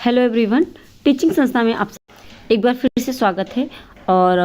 Hello everyone, teaching संस्था में आप एक बार फिर से स्वागत है। और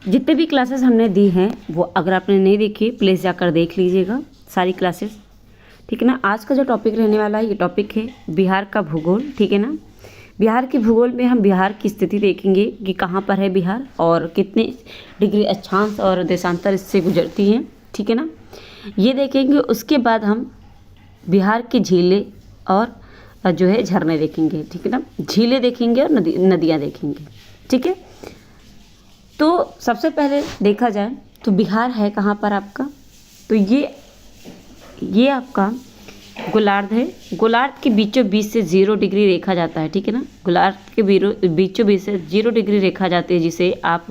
जितने भी क्लासेस हमने दी हैं वो अगर आपने नहीं देखी प्लीज़ जाकर देख लीजिएगा सारी क्लासेस, ठीक है ना। आज का जो टॉपिक रहने वाला है ये टॉपिक है बिहार का भूगोल, ठीक है ना। बिहार के भूगोल में हम बिहार की स्थिति देखेंगे कि कहाँ पर है बिहार और कितने डिग्री अक्षांश और देशांतर इससे गुजरती हैं, ठीक है ना। ये देखेंगे। उसके बाद हम बिहार की झीलें और जो है झरने देखेंगे, ठीक है ना। झीलें देखेंगे और नदियाँ देखेंगे, ठीक है। तो सबसे पहले देखा जाए तो बिहार है कहाँ पर आपका, तो ये आपका गोलार्ध है। गोलार्ध के बीचों बीच से 0 डिग्री रेखा जाता है, ठीक है ना। गोलार्ध के बीचों बीच से 0 डिग्री रेखा जाती है, जिसे आप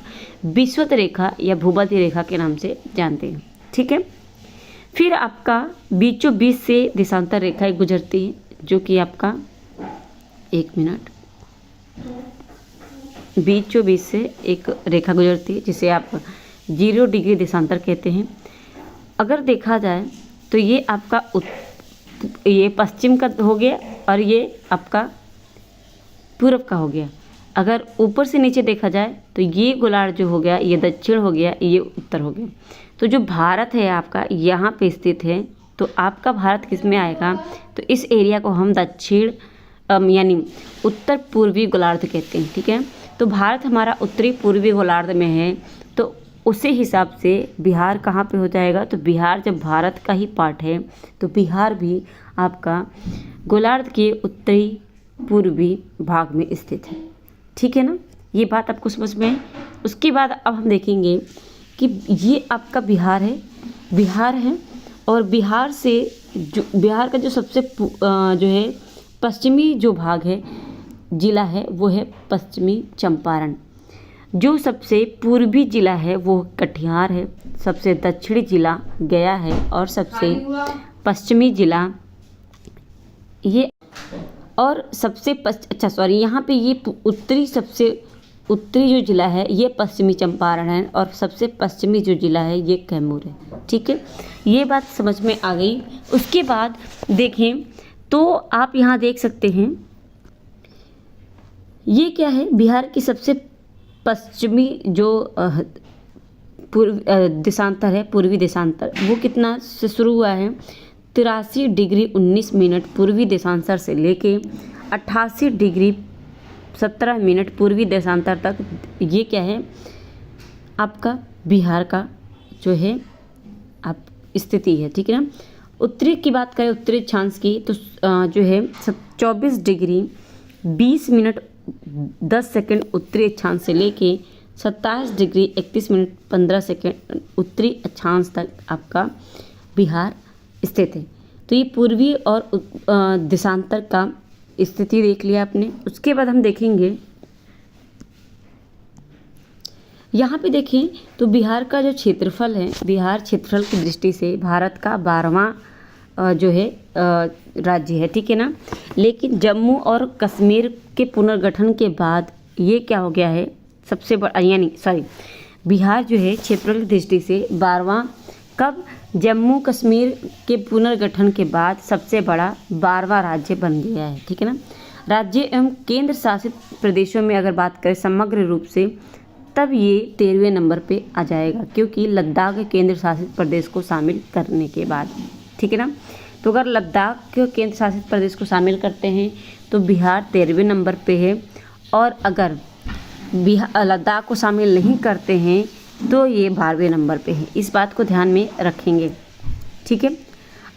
विषुवत रेखा या भूमध्य रेखा के नाम से जानते हैं, ठीक है। फिर आपका बीचों बीच से देशांतर रेखाएं गुजरती है, जो कि आपका 1 मिनट बीचों बीच से एक रेखा गुजरती है, जिसे आप 0 डिग्री देशांतर कहते हैं। अगर देखा जाए तो ये आपका ये पश्चिम का हो गया और ये आपका पूर्व का हो गया। अगर ऊपर से नीचे देखा जाए तो ये गोलार्ध जो हो गया ये दक्षिण हो गया, ये उत्तर हो गया। तो जो भारत है आपका यहाँ पे स्थित है, तो आपका भारत किस में आएगा, तो इस एरिया को हम दक्षिण यानी उत्तर पूर्वी गोलार्ध कहते हैं, ठीक है। तो भारत हमारा उत्तरी पूर्वी गोलार्ध में है, तो उसी हिसाब से बिहार कहाँ पे हो जाएगा, तो बिहार जब भारत का ही पार्ट है तो बिहार भी आपका गोलार्ध के उत्तरी पूर्वी भाग में स्थित है, ठीक है ना। ये बात आपको समझ में है। उसके बाद अब हम देखेंगे कि ये आपका बिहार है और बिहार से जो बिहार का जो सबसे जो है पश्चिमी जो भाग है जिला है वो है पश्चिमी चंपारण। जो सबसे पूर्वी जिला है वो कटिहार है, सबसे दक्षिणी जिला गया है और सबसे पश्चिमी जिला ये और सबसे यहाँ पे ये सबसे उत्तरी जो जिला है ये पश्चिमी चंपारण है और सबसे पश्चिमी जो जिला है ये कैमूर है, ठीक है। ये बात समझ में आ गई। उसके बाद देखें तो आप यहाँ देख सकते हैं ये क्या है, बिहार की सबसे पश्चिमी जो देशांतर है, पूर्वी देशांतर, वो कितना से शुरू हुआ है, 83 डिग्री 19 मिनट पूर्वी देशांतर से लेके 88 डिग्री 17 मिनट पूर्वी देशांतर तक। ये क्या है आपका बिहार का जो है आप स्थिति है, ठीक है ना। उत्तरी की बात करें, उत्तरी अक्षांश की, तो जो है 24 डिग्री 20 मिनट 10 सेकंड उत्तरी अक्षांश से लेके 27 डिग्री 31 मिनट 15 सेकंड उत्तरी अक्षांश तक आपका बिहार स्थित है। तो ये पूर्वी और देशांतर का स्थिति देख लिया आपने। उसके बाद हम देखेंगे यहाँ पे देखें तो बिहार का जो क्षेत्रफल है, बिहार क्षेत्रफल की दृष्टि से भारत का 12वां जो है राज्य है, ठीक है ना। लेकिन जम्मू और कश्मीर के पुनर्गठन के बाद ये क्या हो गया है, सबसे बड़ा बिहार जो है क्षेत्रफल की दृष्टि से 12वां कब, जम्मू कश्मीर के पुनर्गठन के बाद सबसे बड़ा 12वां राज्य बन गया है, ठीक है ना। राज्य एवं केंद्र शासित प्रदेशों में अगर बात करें समग्र रूप से, तब ये 13वें नंबर पे आ जाएगा, क्योंकि लद्दाख केंद्र शासित प्रदेश को शामिल करने के बाद, ठीक है ना। तो अगर लद्दाख के केंद्र शासित प्रदेश को शामिल करते हैं तो बिहार 13वें नंबर पे है, और अगर लद्दाख को शामिल नहीं करते हैं तो ये 12वें नंबर पे है। इस बात को ध्यान में रखेंगे, ठीक है।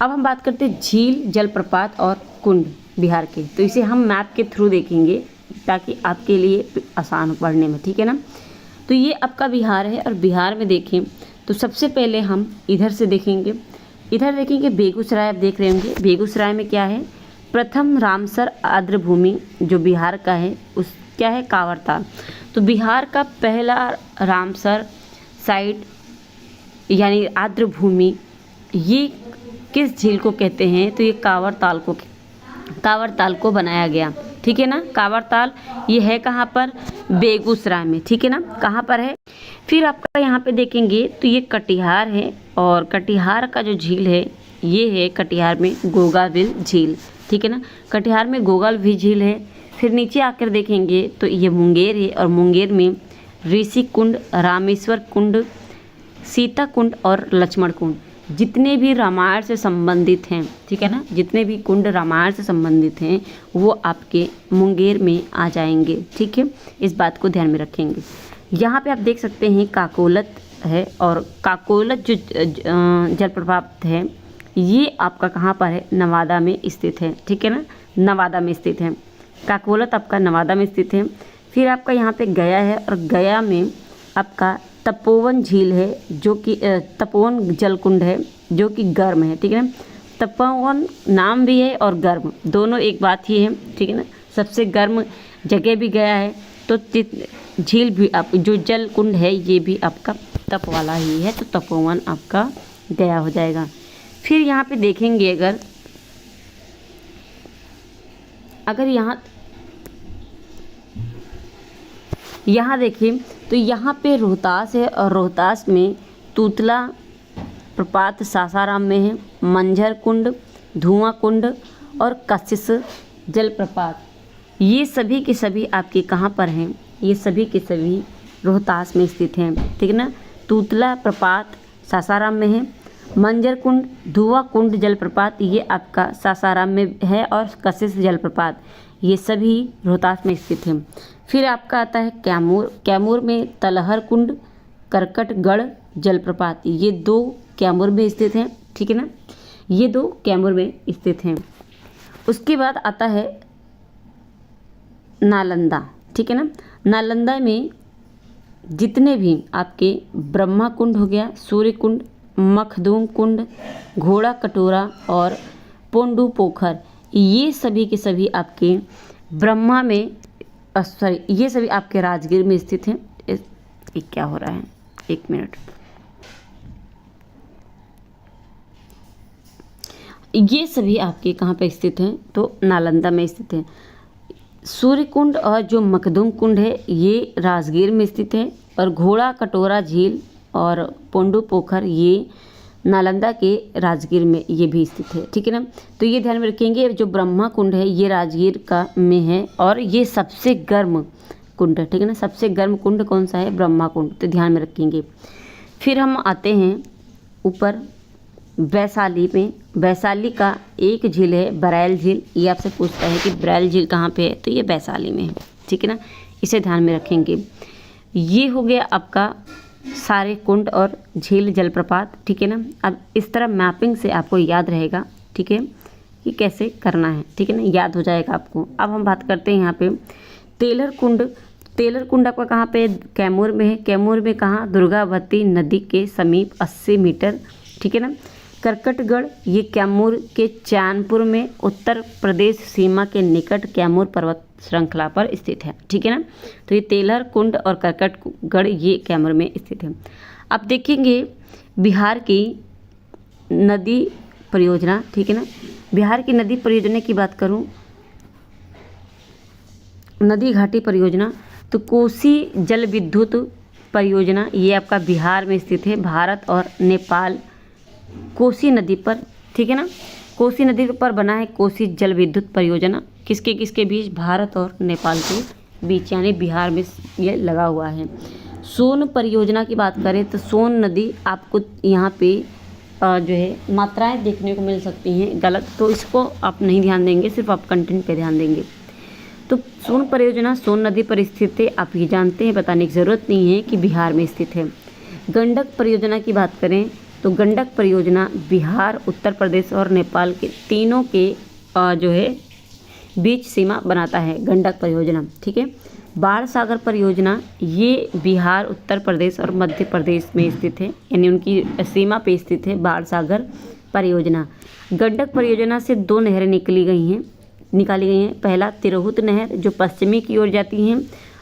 अब हम बात करते हैं झील, जलप्रपात और कुंड बिहार के, तो इसे हम मैप के थ्रू देखेंगे ताकि आपके लिए आसान हो पढ़ने में, ठीक है ना। तो ये आपका बिहार है और बिहार में देखें तो सबसे पहले हम इधर से देखेंगे, बेगूसराय। आप देख रहे होंगे बेगूसराय में क्या है, प्रथम रामसर आर्द्र भूमि जो बिहार का है उस क्या है कांवरताल। तो बिहार का पहला रामसर साइट यानी आर्द्र भूमि ये किस झील को कहते हैं, तो ये कांवरताल को बनाया गया, ठीक है ना। कांवरताल ये है कहाँ पर, बेगूसराय में, ठीक है ना। कहाँ पर है, फिर आपका यहाँ पे देखेंगे तो ये कटिहार है और कटिहार का जो झील है ये है कटिहार में गोगाबिल झील, ठीक है ना। कटिहार में गोगाबिल झील है। फिर नीचे आकर देखेंगे तो ये मुंगेर है, और मुंगेर में ऋषि कुंड, रामेश्वर कुंड, सीता कुंड और लक्ष्मण कुंड, जितने भी रामायण से संबंधित हैं, ठीक है ना, जितने भी कुंड रामायण से संबंधित हैं वो आपके मुंगेर में आ जाएंगे, ठीक है। इस बात को ध्यान में रखेंगे। यहाँ पे आप देख सकते हैं काकोलत है, और काकोलत जो जलप्रपात है ये आपका कहाँ पर है, नवादा में स्थित है, ठीक है ना, नवादा में स्थित है। काकोलत आपका नवादा में स्थित है। फिर आपका यहाँ पे गया है, और गया में आपका तपोवन झील है, जो कि तपोवन जलकुंड है जो कि गर्म है, ठीक है ना। तपोवन नाम भी है और गर्म, दोनों एक बात ही है, ठीक है ना। सबसे गर्म जगह भी गया है, तो झील भी आप जो जल कुंड है ये भी आपका तप वाला ही है, तो तपोवन आपका गया हो जाएगा। फिर यहाँ पे देखेंगे अगर यहाँ देखिए तो यहाँ पे रोहतास है, और रोहतास में तूतला प्रपात सासाराम में है, मंझर कुंड, धुआं कुंड और कशिश जलप्रपात, ये सभी के सभी आपके कहाँ पर हैं, ये सभी के सभी रोहतास में स्थित हैं, ठीक है ना। तूतला प्रपात सासाराम में है, मंझर कुंड, धुआं कुंड जलप्रपात ये आपका सासाराम में है, और कशिश जलप्रपात ये सभी रोहतास में स्थित हैं। फिर आपका आता है कैमूर, कैमूर में तलहर कुंड, करकटगढ़ जलप्रपात, ये 2 कैमूर में स्थित हैं, ठीक है ना, ये 2 कैमूर में स्थित हैं। उसके बाद आता है नालंदा, ठीक है ना। नालंदा में जितने भी आपके ब्रह्मा कुंड हो गया, सूर्य कुंड, मखदूम कुंड, घोड़ा कटोरा और पोंडू पोखर, ये सभी के सभी आपके ब्रह्मा में ये सभी आपके राजगीर में स्थित हैं। ये क्या हो रहा है, 1 मिनट। ये सभी आपके कहाँ पे स्थित हैं, तो नालंदा में स्थित हैं। सूर्य कुंड और जो मखदूम कुंड है ये राजगीर में स्थित है, और घोड़ा कटोरा झील और पोंडू पोखर ये नालंदा के राजगीर में ये भी स्थित है, ठीक है ना। तो ये ध्यान में रखेंगे, जो ब्रह्मा कुंड है ये राजगीर का में है, और ये सबसे गर्म कुंड है, ठीक है ना। सबसे गर्म कुंड कौन सा है, ब्रह्मा कुंड, तो ध्यान में रखेंगे। फिर हम आते हैं ऊपर वैशाली में। वैशाली का एक झील है बरैल झील, ये आपसे पूछता है कि बरैल झील कहाँ पे है, तो ये वैशाली में है, ठीक है ना, इसे ध्यान में रखेंगे। ये हो गया आपका सारे कुंड और झील जलप्रपात, ठीक है ना। अब इस तरह मैपिंग से आपको याद रहेगा, ठीक है, कि कैसे करना है, ठीक है ना, याद हो जाएगा आपको। अब हम बात करते हैं यहाँ पे तेलर कुंड। तेलर कुंड आपका कहाँ पे, कैमूर में है। कैमूर में कहाँ, दुर्गावती नदी के समीप 80 मीटर, ठीक है ना। करकटगढ़ ये कैमूर के चैनपुर में उत्तर प्रदेश सीमा के निकट कैमूर पर्वत श्रृंखला पर स्थित है, ठीक है ना। तो ये तेलहर कुंड और करकटगढ़ ये कैमूर में स्थित है। अब देखेंगे बिहार की नदी परियोजना, ठीक है ना। बिहार की नदी परियोजना की बात करूं, नदी घाटी परियोजना, तो कोसी जल विद्युत परियोजना ये आपका बिहार में स्थित है, भारत और नेपाल कोसी नदी पर, ठीक है ना। कोसी नदी पर बना है कोसी जल विद्युत परियोजना, किसके किसके बीच, भारत और नेपाल के बीच, यानी बिहार में ये लगा हुआ है। सोन परियोजना की बात करें तो सोन नदी आपको यहाँ पे जो है मात्राएं देखने को मिल सकती हैं गलत, तो इसको आप नहीं ध्यान देंगे, सिर्फ आप कंटेंट पे ध्यान देंगे। तो सोन परियोजना सोन नदी पर स्थित है, आप ये जानते हैं, बताने की ज़रूरत नहीं है कि बिहार में स्थित है। गंडक परियोजना की बात करें तो गंडक परियोजना बिहार, उत्तर प्रदेश और नेपाल के तीनों के जो है बीच सीमा बनाता है गंडक परियोजना, ठीक है। बाण सागर परियोजना ये बिहार, उत्तर प्रदेश और मध्य प्रदेश में स्थित है, यानी उनकी सीमा पे स्थित है बाण सागर परियोजना। गंडक परियोजना से 2 नहरें निकाली गई हैं। पहला तिरहुत नहर जो पश्चिमी की ओर जाती हैं,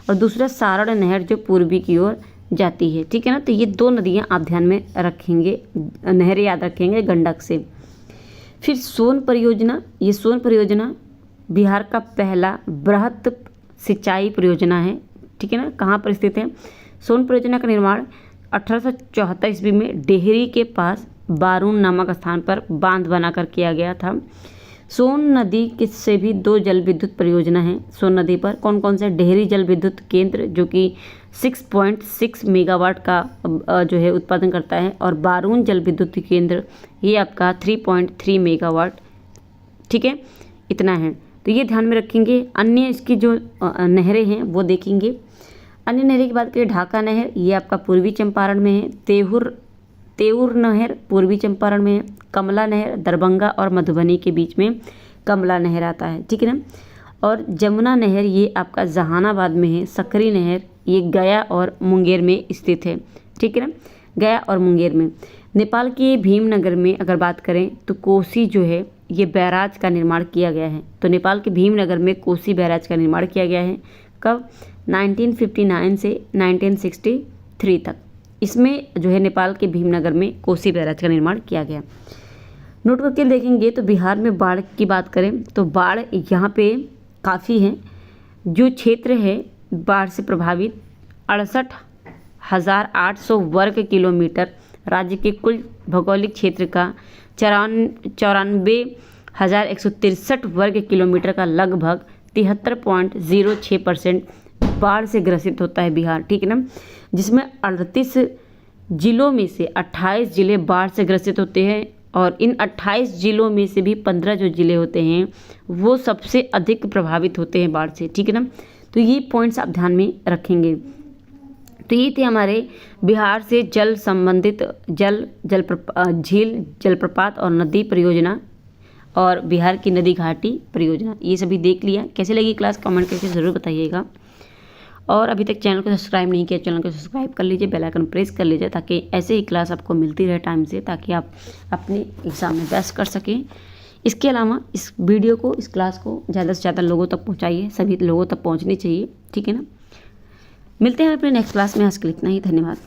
और दूसरा सारण नहर जो पूर्वी की ओर जाती है, ठीक है ना। तो ये 2 नदियाँ आप ध्यान में रखेंगे, नहरें याद रखेंगे गंडक से। फिर सोन परियोजना, ये सोन परियोजना बिहार का पहला बृहत सिंचाई परियोजना है, ठीक है ना। कहाँ पर स्थित है, सोन परियोजना का निर्माण 1874 ईस्वी में डेहरी के पास बारून नामक स्थान पर बांध बनाकर किया गया था। सोन नदी किससे भी 2 जल विद्युत परियोजना है। सोन नदी पर कौन कौन से? डेहरी जल विद्युत केंद्र जो कि 6.6 मेगावाट का जो है उत्पादन करता है, और बारून जल विद्युत केंद्र ये आपका 3.3 मेगावाट। ठीक है, इतना है, तो ये ध्यान में रखेंगे। अन्य इसकी जो नहरें हैं वो देखेंगे। अन्य नहरें की बात करें, ढाका नहर ये आपका पूर्वी चंपारण में है। तेउर नहर पूर्वी चंपारण में है। कमला नहर दरभंगा और मधुबनी के बीच में कमला नहर आता है। ठीक है ना। और जमुना नहर ये आपका जहानाबाद में है। सकरी नहर ये गया और मुंगेर में स्थित है। ठीक है ना, गया और मुंगेर में। नेपाल के भीमनगर में अगर बात करें तो कोसी जो है ये बैराज का निर्माण किया गया है। तो नेपाल के भीमनगर में कोसी बैराज का निर्माण किया गया है। कब? 1959 से 1963 तक इसमें जो है नेपाल के भीमनगर में कोसी बैराज का निर्माण किया गया। नोट करके देखेंगे तो बिहार में बाढ़ की बात करें तो बाढ़ यहाँ पे काफ़ी है। जो क्षेत्र है बाढ़ से प्रभावित 68,800 वर्ग किलोमीटर, राज्य के कुल भौगोलिक क्षेत्र का 94,163 वर्ग किलोमीटर का लगभग 73.06% बाढ़ से ग्रसित होता है बिहार। ठीक है ना, जिसमें 38 जिलों में से 28 जिले बाढ़ से ग्रसित होते हैं, और इन 28 जिलों में से भी 15 जो जिले होते हैं वो सबसे अधिक प्रभावित होते हैं बाढ़ से। ठीक है ना, तो ये पॉइंट्स आप ध्यान में रखेंगे। तो ये थे हमारे बिहार से जल संबंधित झील, जलप्रपात और नदी परियोजना और बिहार की नदी घाटी परियोजना, ये सभी देख लिया। कैसे लगी क्लास कमेंट करके ज़रूर बताइएगा। और अभी तक चैनल को सब्सक्राइब नहीं किया, चैनल को सब्सक्राइब कर लीजिए, बेल आइकन प्रेस कर लीजिए, ताकि ऐसे ही क्लास आपको मिलती रहे टाइम से, ताकि आप अपने एग्ज़ाम में बेस्ट कर सकें। इसके अलावा इस वीडियो को, इस क्लास को ज़्यादा से ज़्यादा लोगों तक पहुँचाइए, सभी लोगों तक पहुँचनी चाहिए। ठीक है ना, मिलते हैं अपने नेक्स्ट क्लास में। आज के लिए इतना ही, धन्यवाद।